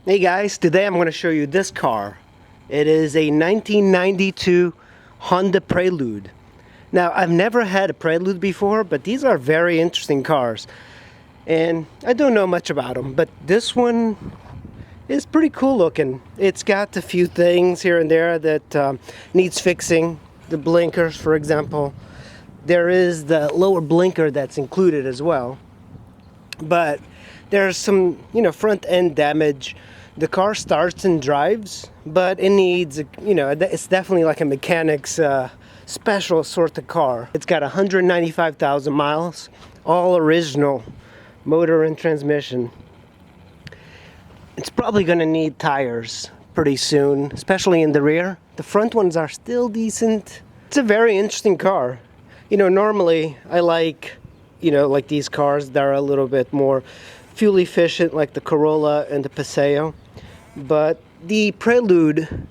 Hey guys, today I'm going to show you this car. It is a 1992 Honda Prelude. Now, I've never had a Prelude before, but these are very interesting cars. And I don't know much about them, but this one is pretty cool looking. It's got a few things here and there that needs fixing. The blinkers, for example. There is the lower blinker that's included as well. But there's some, front end damage. The car starts and drives, but it needs, it's definitely like a mechanic's special sort of car. It's got 195,000 miles, all original motor and transmission. It's probably going to need tires pretty soon, especially in the rear. The front ones are still decent. It's a very interesting car. Normally I like these cars that are a little bit more fuel efficient, like the Corolla and the Paseo. But the Prelude,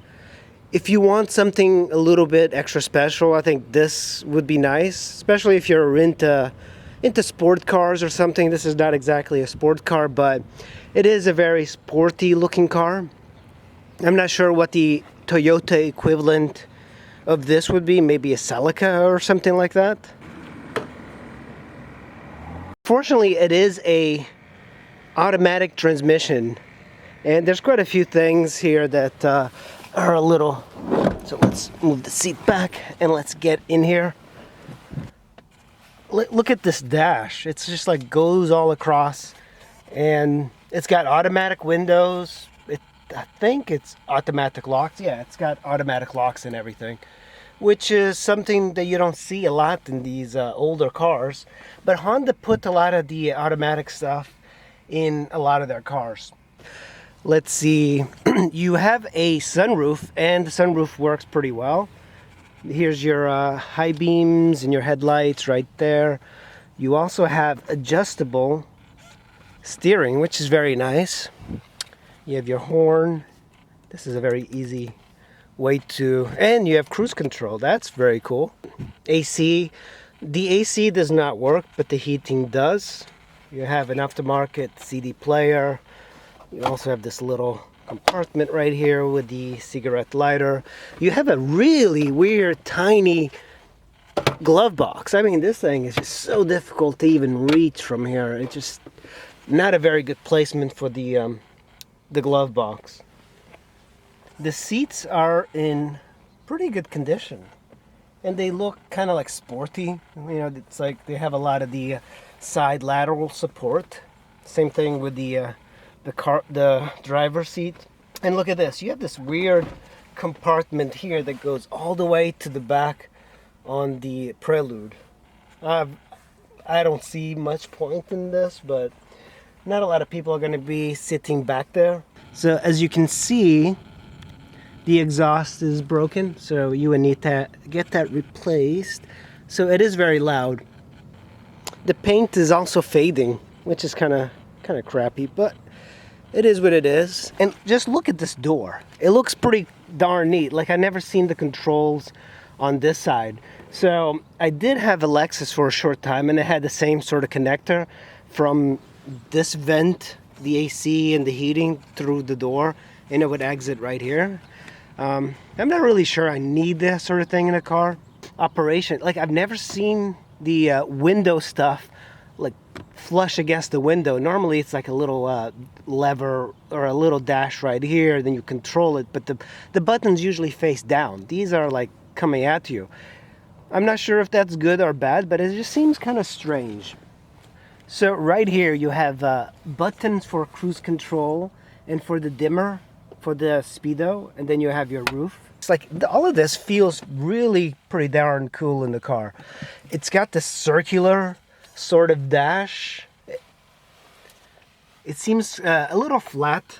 if you want something a little bit extra special, I think this would be nice, especially if you're into sport cars or something. This is not exactly a sport car, but it is a very sporty looking car. I'm not sure what the Toyota equivalent of this would be, maybe a Celica or something like that. Fortunately, it is a automatic transmission, and there's quite a few things here that are a little, so let's move the seat back and let's get in here. Look at this dash. It's just like goes all across, and it's got automatic windows. I think it's automatic locks. Yeah, it's got automatic locks and everything, which is something that you don't see a lot in these older cars. But Honda put a lot of the automatic stuff in a lot of their cars. Let's see. You have a sunroof, and the sunroof works pretty well. Here's your high beams and your headlights right there. You also have adjustable steering, which is very nice. You have your horn. This is a very easy way to, and you have cruise control. That's very cool. AC. The AC does not work, but the heating does. You have an aftermarket CD player. You also have this little compartment right here with the cigarette lighter. You have a really weird tiny glove box. I mean, this thing is just so difficult to even reach from here. It's just not a very good placement for the glove box. The seats are in pretty good condition, and they look kind of like sporty. It's like they have a lot of the side lateral support. Same thing with the driver's seat. And look at this. You have this weird compartment here that goes all the way to the back on the Prelude. I don't see much point in this, but not a lot of people are going to be sitting back there. So as you can see, the exhaust is broken, so you would need to get that replaced. So it is very loud. The paint is also fading, which is kind of crappy, but it is what it is. And just look at this door. It looks pretty darn neat. Like, I never seen the controls on this side. So I did have a Lexus for a short time, and it had the same sort of connector from this vent, the AC and the heating, through the door, and it would exit right here. I'm not really sure I need this sort of thing in a car. Operation, like, I've never seen the window stuff like flush against the window. Normally it's like a little lever or a little dash right here, then you control it, but the buttons usually face down. These are like coming at you. I'm not sure if that's good or bad, but it just seems kind of strange. So right here you have buttons for cruise control and for the dimmer, for the speedo, and then you have your roof. It's like all of this feels really pretty darn cool in the car. It's got this circular sort of dash. It seems a little flat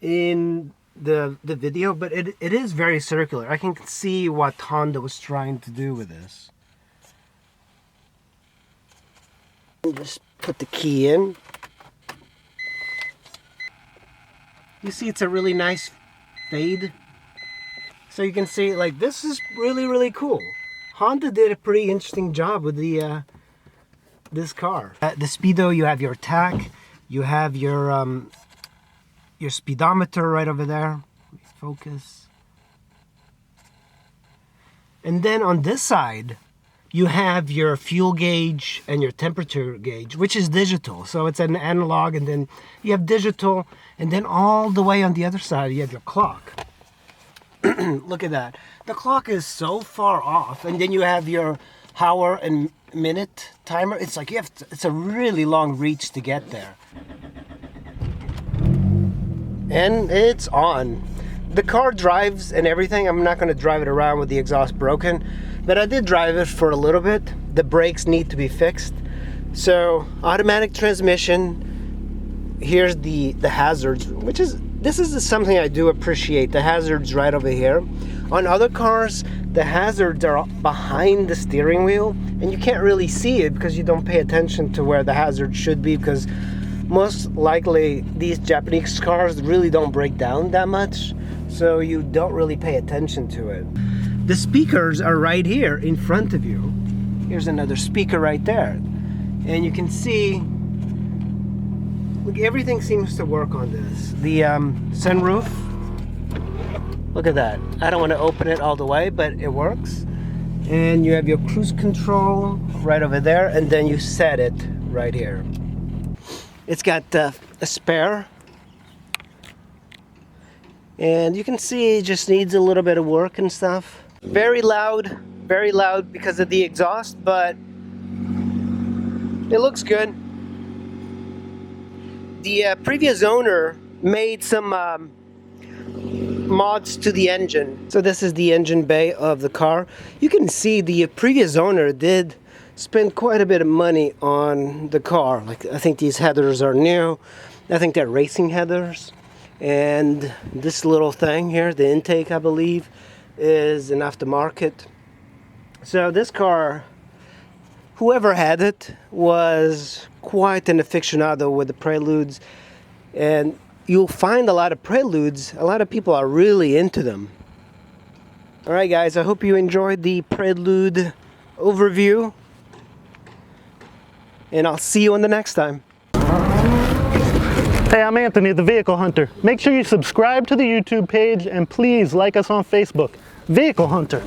in the video, but it is very circular. I can see what Honda was trying to do with this. Just put the key in. You see, it's a really nice fade. So you can see, like, this is really cool. Honda did a pretty interesting job with the this car. The speedo, you have your tach, you have your your speedometer right over there. Focus. And then on this side, you have your fuel gauge and your temperature gauge, which is digital. So it's an analog, and then you have digital, and then all the way on the other side, you have your clock. Look at that. The clock is so far off, and then you have your hour and minute timer. It's like it's a really long reach to get there. And it's on. The car drives and everything. I'm not going to drive it around with the exhaust broken, but I did drive it for a little bit. The brakes need to be fixed. So automatic transmission. Here's the hazards, this is something I do appreciate. The hazards right over here. On other cars, the hazards are behind the steering wheel, and you can't really see it because you don't pay attention to where the hazard should be, because most likely these Japanese cars really don't break down that much, so you don't really pay attention to it. The speakers are right here in front of you. Here's another speaker right there, and you can see, look, everything seems to work on this. The sunroof, look at that. I don't want to open it all the way, but it works. And you have your cruise control right over there, and then you set it right here. It's got a spare, and you can see it just needs a little bit of work and stuff. Very loud because of the exhaust, but it looks good. The previous owner made some mods to the engine. So this is the engine bay of the car. You can see the previous owner did spend quite a bit of money on the car. Like, I think these headers are new. I think they're racing headers. And this little thing here, the intake, I believe, is an aftermarket. So this car, whoever had it was quite an aficionado with the Preludes, and you'll find a lot of Preludes. A lot of people are really into them. Alright guys, I hope you enjoyed the Prelude overview, and I'll see you on the next time. Hey, I'm Anthony, the Vehicle Hunter. Make sure you subscribe to the YouTube page, and please like us on Facebook. Vehicle Hunter.